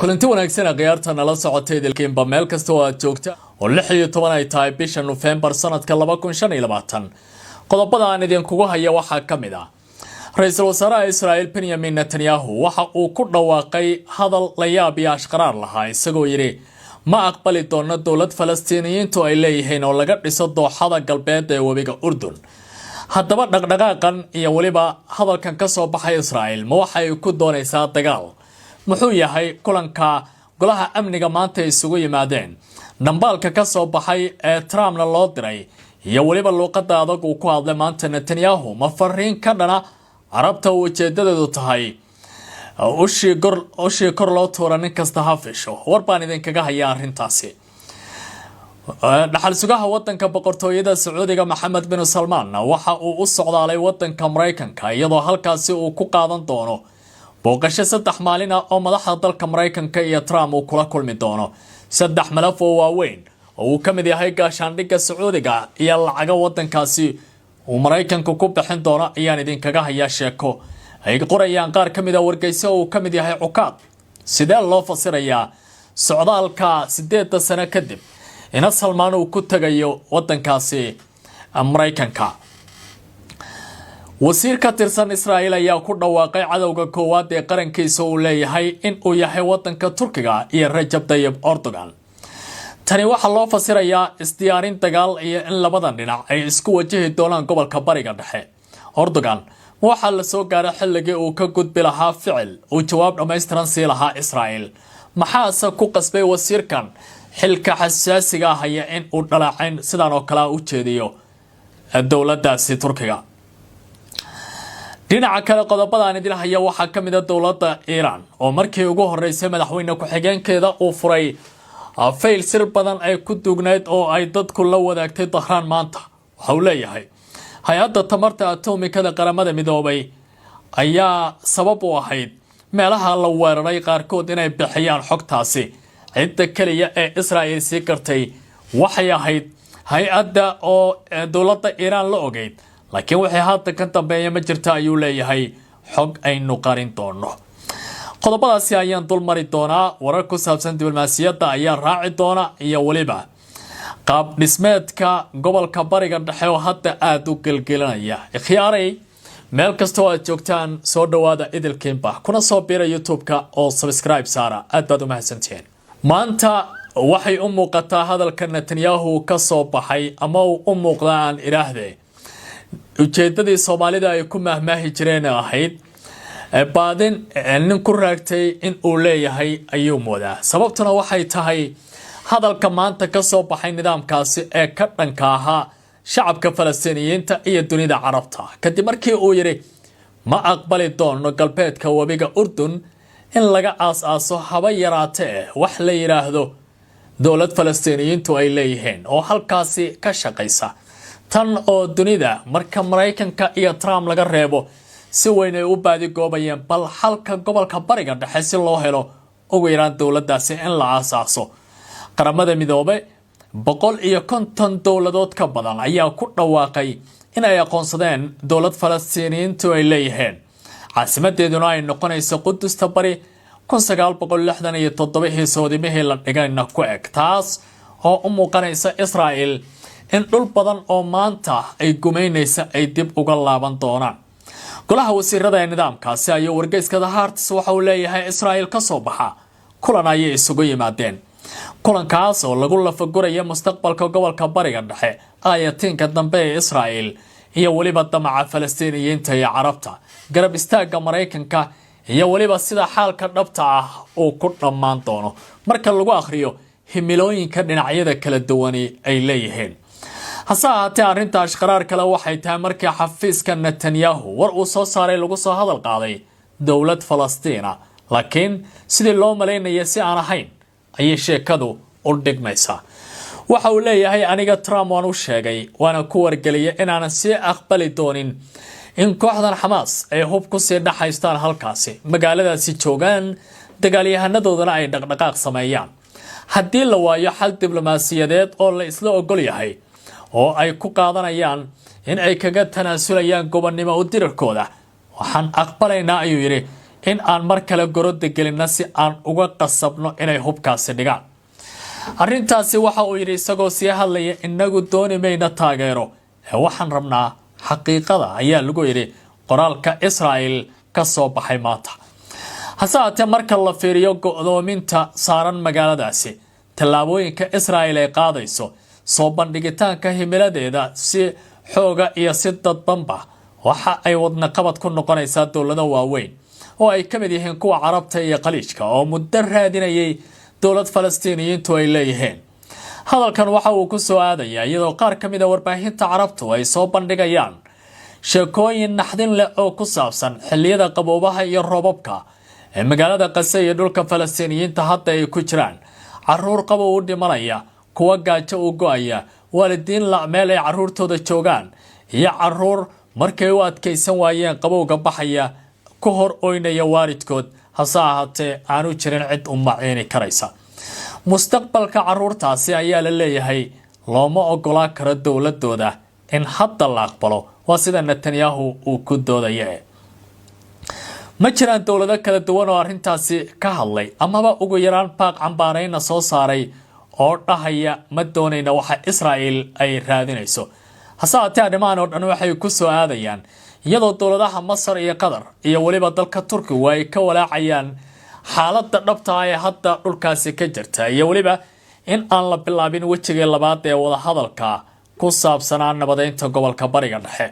kulanti wanaagsan qiyaarta nala socotay dalkeenba meel kasta oo aad joogta oo 16 ay tahay bisha November sanadka 2025 qodobada aan idin kugu haya waxa kamid ah Ra'iisul Wasaaraha Israel Benjamin Netanyahu waxa uu ku dhawaaqay hadal la yaab iyo ashqaraar lahaa isagoo yiri ma aqbali doono dawlad Falastiiniyiintu ay leeyihiin oo laga dhiso dooxada galbeed ee wabiga Urdun haddaba dhaqdhaqaaqan iyo waliba hadalkan ka soo baxay Israel ma waxa ay ku doonaysaa dagaal muxuu yahay kulanka golaha amniga maanta isugu yimaadeen dambaalka ka soo baxay ee Trumpna loo diray iyo waliba luuqada adag uu ku hadlay maanta Netanyahu ma fariin ka dhana Arabta ujeedadeedu tahay ushii kor loo tuura nin kasta ha fisho warbaan idin kaga haya arrintaasi dhaxal sugaha wadanka boqortooyada Sacuudiga Mohammed bin Salman waxa uu u socdaalay wadanka Mareykanka iyadoo halkaasi uu ku qaadan doono booqasho 3 maalin oo madaxda dalka Mareykanka iyo Trump uu kula kulmi doono 3 malaf oo waaweyn oo uu kamid yahay gaashaandhigga Sacuudiga iyo lacaga wadankaasi uu Mareykanka ku bixin doono ayaan idin kaga haya sheeko ay qorayaan qaar kamid ah wargeyso oo kamid yahay Cukaad sidee loo fasirayaa socdaalka 8 sano kadib in Salman uu ku tagayo wadankaasi Mareykanka wasiir ka tirsan Israel ayaa ku dhawaaqay cadawga koowaad ee qarankiisa uu leeyahay in uu yahay wadanka Turkiga iyo Rajab Tayyip Erdogan tani waxa loo fasirayaa isdiyaarin dagaal iyo in labadan dhinac ay isku wajahi doonaan gobolka bariga dhexe Erdogan waxa la soo gaaray xilligii uu ka gudbi lahaa ficil uu jawaab dhameystiran si lahaa Israel maxaa ku qasbay wasiirkan xilka xasaasiga ah in uu dhalaacin sidaan oo kala u jeediyo dawladdaasi Turkiga dhinaca kale qodobadaan idin haya waxa kamid ah dawladda Iran oo markii ugu horeysay madaxweyne ku xigeenkeeda uu furay fail sir badan ay ku dugnayd oo ay dadku la wadaagtay Tehran maanta waxa uu leeyahay hay'adda tamarta atomikada qaramada midoobay ayaa sabab u ahayd meelaha la weeraray qaarkood inay bixiyaan xogtaasi cidda kaliya ee Israel si kartay waxay ahayd hay'adda oo dawladda Iran la ogeyd laakiin waxay hadda ka dambeeyay ma jirta ayuu leeyahay xog aynu qarin doono qodobadaasi ayaan dul mari doonaa warar ku saabsan diblomaasiyadda ayaa raaci doona iyo waliba qaab dhismeedka gobolka bariga dhexe oo hadda aad u gelgelinaya ikhtiyaaray meel kasta oo aad joogtaan soo dhawaada idilkeenba kuna soo biira YouTube-ka oo subscribe saara aad baad u mahadsantiin maanta waxay u muuqataa hadalka Netanyahu ka soo baxay ama u muuqdaan iraahdee ujeedadii Soomaalida ay ku mahmaahi jireen ahayd baadin nin ku raagtay in uu leeyahay ayuu moodaa sababtuna waxay tahay hadalka maanta ka soo baxay nidaamkaasi ee ka dhanka ahaa shacabka Falastiiniyiinta iyo dunida Carabta kadib markii uu yiri ma aqbali doono galbeedka wabiga Urdun in laga aasaaso haba yaraatee wax la yiraahdo dawlad Falastiiniyiintu ay leeyihiin oo halkaasi ka shaqeysa tan oo dunida marka Mareykanka iyo Trump laga reebo si weyn ay u baadi goobayeen bal halka gobolka bariga dhexe si loo helo ugu yaraan dawladdaasi in la aasaaso qaramada midoobay 150 dawladood ka badan ayaa ku dhawaaqay in ay aqoonsadeen dawlad Falastiiniyiintu ay leeyihiin caasimadeeduna ay noqonayso Qudusta bari 1967 hiisoodimihii la dhigayna ku eg taas oo u muuqanaysa Israel in dhul badan oo maanta ay gumeynaysa ay dib uga laaban doonaan golaha wasiirada ee nidaamkaasi ayaa wargeyska Haaretz waxa uu leeyahay Israel ka soo baxa kulan ay isugu yimaadeen kulankaas oo lagu lafagurayo mustaqbalka gobolka bariga dhexe ayatinka dambe ee Israel iyo waliba damaca Falastiiniyiinta iyo Carabta garab istaaga Mareykanka iyo waliba sida xaalka dhabta ah oo ku dhamaan doono marka lagu akhriyo himilooyinka dhinacyada kala duwan ay leeyihiin hase ahaatee arrinta ashqaraar kale waxay tahay markii xafiiska Netanyahu war uu soo saaray lagu soo hadal qaaday dawlad Falastiina laakiin sidii loo maleynayay si aan ahayn ayay sheekadu u dhigmaysaa waxa uu leeyahay aniga Trump waan u sheegay waana ku wargeliyay inaan si aqbali doonin in kooxdan Hamas ay hub ku sii dhaxaystaan halkaasi magaaladaasi joogaan dagaalyahanadooda ay dhaqdhaqaaq sameeyaan haddii la waayo xal diblomaasiyadeed oo la isla ogol yahay oo ay ku qaadanayaan in ay kaga tanaasulayaan gobonnimo u dirarkooda waxaan aqbalaynaa ayuu yiri in aan mar kale goroda gelina si aan uga qasabno inay hubkaasi dhigaan. arrintaasi waxa uu yiri isagoo sii hadlaya inagu dooni mayna taageero ee waxaan rabnaa xaqiiqada ayaa lagu yiri qoraalka Israel ka soo baxay maanta. hasaate marka la fiiriyo go'doominta saaran magaaladaasi tallaabooyinka Israel ay qaadayso soo bandhigitaanka himiladeeda si xooga iyo si dadbanba waxa ay wadna qabad ku noqonaysaa dowlado waaweyn oo ay ka mid yihiin kuwa Carabta iyo Khaliijka oo muddo raadinayay dowlad Falastiiniyiintu ay leeyihiin. hadalkan waxa uu ku soo aadayaa iyadoo qaar ka mid ah warbaahinta Carabtu ay soo bandhigayaan sheekooyin naxdin leh oo ku saabsan xilliyada qaboobaha iyo roobabka ee magaalada Gaza iyo dhulka Falastiiniyiinta hadda ay ku jiraan. caruur qabow u dhimanaya, kuwa gaajo u go'aya, waalidiin la meel ay caruurtooda joogaan iyo caruur markay u adkaysan waayeen qabowga baxaya ku hor oynaya waalidkood hase ahaatee aanu jirin cid u maciini karaysa. mustaqbalka caruurtaasi ayaa la leeyahay looma ogolaan karo dowladooda in hadda la aqbalo, waa sida Netanyahu uu ku doodaya. ma jiraan dowlado kala duwan oo arrintaasi ka hadlay amaba ugu yaraan baaq cambaarayna soo saaray oo dhahaya ma doonayna waxa Israel ay raadinayso. hase ahaatee arrimahan oo dhan waxay ku soo aadayaan iyadoo dowladaha Masar iyo Qatar iyo waliba dalka Turkiga ay ka walaacayaan xaaladda dhabta ah ee hadda dhulkaasi ka jirta iyo waliba in aan la bilaabin wejiga labaad ee wada hadalka ku saabsan nabadeynta gobolka Bariga Dhexe.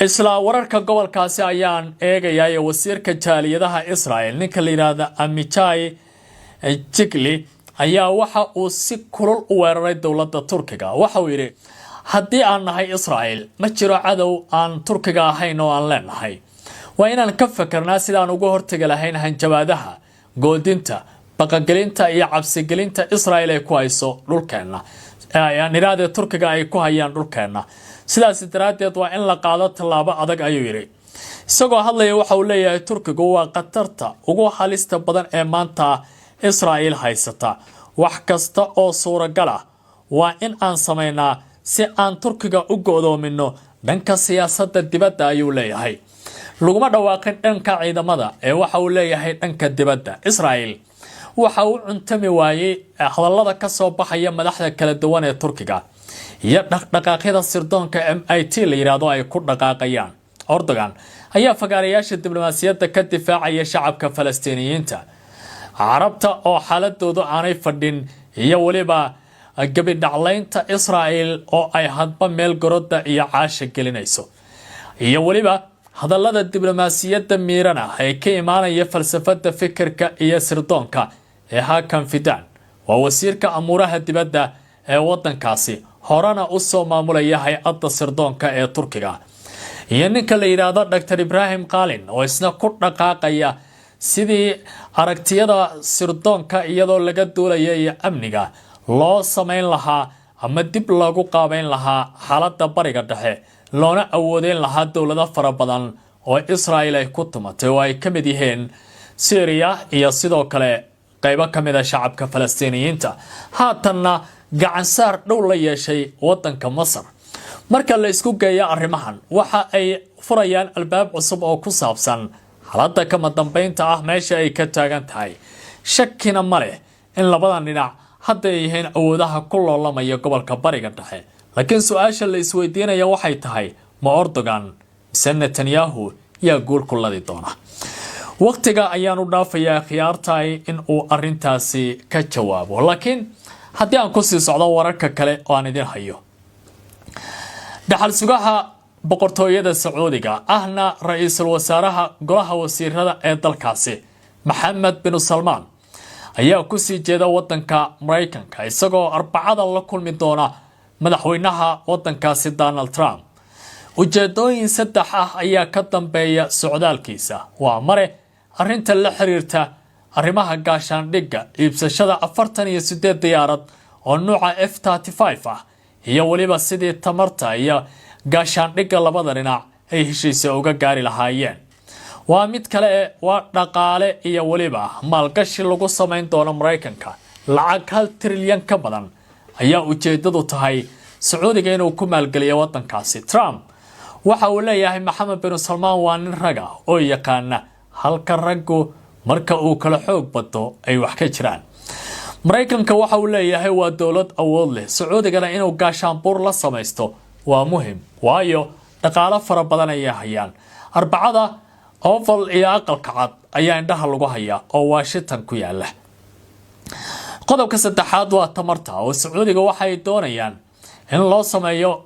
isla wararka gobolkaasi ayaan eegayay wasiirka jaaliyadaha Israel ninka la yiraahdo Amichai Chikli ayaa waxa uu si kulul u weeraray dowladda Turkiga. waxa uu yiri haddii aan nahay Israel ma jiro cadow aan Turkiga ahayn oo aan leenahay. waa inaan ka fakarnaa sidaan uga hortagi lahayn hanjabaadaha, goodinta, baqagelinta iyo cabsigelinta Israel ay ku hayso dhulkeena. niraade Turkiga ay ku hayaan dhulkeena. sidaas daraadeed waa in la qaado tallaabo adag ayuu yiri. isagoo hadlaya waxa uu leeyahay Turkigu waa qatarta ugu halista badan ee maanta Israel haysata. wax kasta oo suuragal ah waa in aan sameynaa si aan Turkiga u go'doomino dhanka siyaasadda dibadda ayuu leeyahay. laguma dhawaaqin dhanka ciidamada ee waxa uu leeyahay dhanka dibadda. Israel waxa uu cuntami waayay hadallada ka soo baxaya madaxda kala duwan ee Turkiga iyo dhaqdhaqaaqyada sirdoonka MIT la yiraahdo ay ku dhaqaaqayaan. Erdogan ayaa fagaarayaasha diblomaasiyadda ka difaacaya shacabka Falastiiniyiinta. Carabta oo xaaladoodu aanay fadhin iyo waliba gabi dhaclaynta Israel oo ay hadba meel goroda iyo caasha gelinayso. iyo waliba hadallada diblomaasiyadda miirana ee ka imaanaya falsafada fikirka iyo sirdoonka ee Hakan Fidan waa wasiirka amuuraha dibadda ee wadankaasi horana u soo maamulaya hay'adda sirdoonka ee Turkiga. iyo ninka la yiraahdo Dr. Ibrahim Qalin oo isna ku dhaqaaqaya sidii aragtiyada sirdoonka iyadoo laga duulaya iyo amniga loo sameyn lahaa ama dib loogu qaabeyn lahaa xaaladda Bariga Dhexe loona awoodeen lahaa dowlado fara badan oo Israel ay ku tumatay oo ay ka mid yihiin Syria iyo sidoo kale qaybo ka mid ah shacabka Falastiiniyiinta. haatanna gacan saar dhow la yeeshay wadanka Masar. marka la isku geeyo arrimahan waxa ay furayaan albaab cusub oo ku saabsan xaaladda kama dambeynta ah meesha ay ka taagan tahay. shakina ma leh in labadan dhinac hadda ay yihiin awoodaha ku loolamaya gobolka Bariga Dhexe. laakiin su'aasha la isweydiinaya waxay tahay ma Erdogan mise Netanyahu yaa guul ku ladi doona. waqtiga ayaan u dhaafayaa khiyaartay in uu arrintaasi ka jawaabo. laakiin haddii aan ku sii socdo wararka kale oo aan idin hayo, dhaxal sugaha boqortooyada Sacuudiga ahna ra'iisul wasaaraha golaha wasiirada ee dalkaasi Mohammed bin Salman ayaa ku sii jeeda wadanka Mareykanka isagoo Arbacada la kulmi doona madaxweynaha wadankaasi Donald Trump. ujeedooyin saddex ah ayaa ka dambeeya socdaalkiisa. waa mare arrinta la xiriirta arrimaha gaashaandhigga, iibsashada 48 diyaarad oo nuuca F-35 ah iyo waliba sidii tamarta iyo gaashaandhigga labada dhinac ay heshiis uga gaari lahaayeen. waa mid kale waa dhaqaale iyo waliba maalgashi lagu sameyn doono Mareykanka. lacag 1 trilyan ka badan ayaa ujeedadu tahay Sacuudiga inuu ku maalgeliyo wadankaasi. Trump waxa uu leeyahay Mohammed bin Salman waa nin raga oo yaqaana halka raggu marka uu kala xoog bato ay wax ka jiraan. Mareykanka waxa uu leeyahay waa dawlad awood leh, Sacuudigana inuu gaashaanbuur la samaysto waa muhiim, waayo dhaqaale fara badan ay hayaan. Arbacada Oval iyo Aqalka Cad ayaa indhaha lagu hayaa oo Washington ku yaala. Qodobka saddexaad waa tamarta, oo Sacuudiga waxay doonayaan in loo sameeyo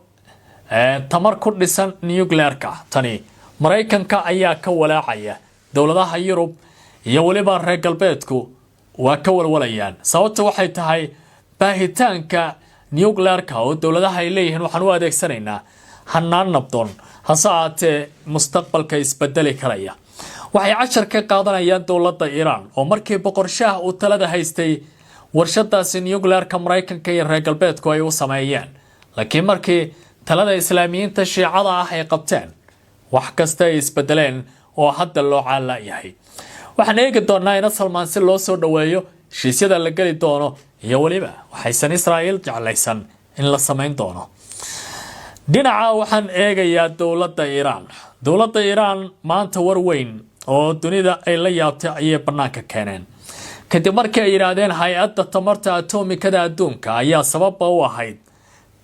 tamar ku dhisan nuclear-ka. Tani Mareykanka ayaa ka walaacaya, dawladaha Yurub iyo waliba reer galbeedku waa ka walwalayaan. Sababta waxay tahay baahitaanka nuclear-ka oo dawladaha ay leeyihiin waxaan u adeegsanaynaa hanaan nabdoon, hase ahaatee mustaqbalka isbedeli karaya. Waxay cashar ka qaadanayaan dawladda Iran oo markii boqor Shah uu talada haystay warshadaasi nuclear-ka Mareykanka iyo reer galbeedku ay u sameeyeen, laakiin markii talada Islaamiyiinta Shiicada ah ay qabteen wax kasta ay isbedeleen oo hadda loo caalayahay. waxaan eegi doonaa in Salmaan si loo soo dhaweeyo heshiisyada la gali doono iyo waliba waxaysan Israa'iil jeclaysan in la sameyn doono. dhinaca waxaan eegayaa dawladda Iran. Dawladda Iran maanta war weyn oo dunida ay la yaabtay ayay banaanka keeneen kadib markii ay yiraahdeen hay'adda tamarta atomikada adduunka ayaa sabab u ahayd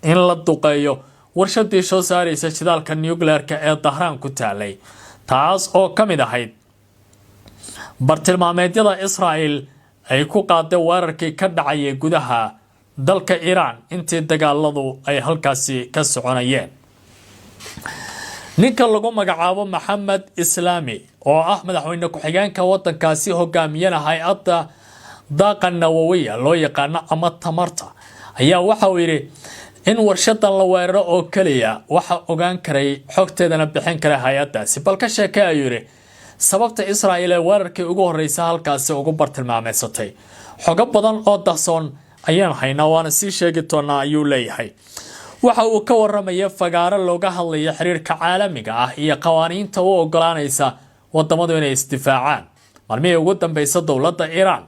in la duqeeyo warshadii soo saaraysa shidaalka nuclear-ka ee Tehran ku taalay, taas oo kamid ahayd bartilmaameedyada Israa'iil ay ku qaaday weerarkii ka dhacay gudaha dalka Iran intii dagaaladu ay halkaasi ka soconayeen. ninka lagu magacaabo Maxamed Islaami oo ah madaxweyne ku-xigeenka wadankaasi hogaamiyana hay'adda daaqa nawawiya loo yaqaan ama tamarta ayaa waxa uu yiri in warshadan la weeraro oo kaliya waxa ogaan karay xogteedana bixin kara hay'adaasi, bal ka sheekay ayuu yiri sababta Israa'iil ee weerarkii ugu horeysay halkaasi ugu bartilmaameysatay. xogo badan oo dahsoon ayaan haynaa waana sii sheegi doonaa ayuu leeyahay. waxa uu ka waramaya fagaaro looga hadlayo xiriirka caalamiga ah iyo qawaaniinta u ogolaanaysa wadamadu inay isdifaacaan. maalmihii ugu dambeysay dawladda Iran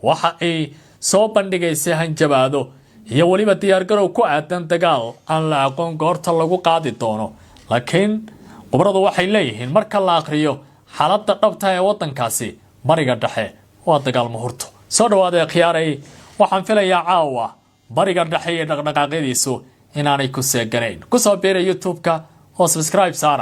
waxa ay soo bandhigaysay hanjabaado iyo waliba diyaargarow ku aadan dagaal aan la aqoon goorta lagu qaadi doono, laakiin khibradu waxay leeyihiin marka la akhriyo xaaladda dhabta ee wadankaasi bariga dhexe waa dagaal muhurto. soo dhawaada khiyaaray, waxaan filayaa caawa bariga dhexe iyo dhaqdhaqaaqyadiisu inaanay ku seeganayn. ku soo biira YouTube-ka oo subscribe saara.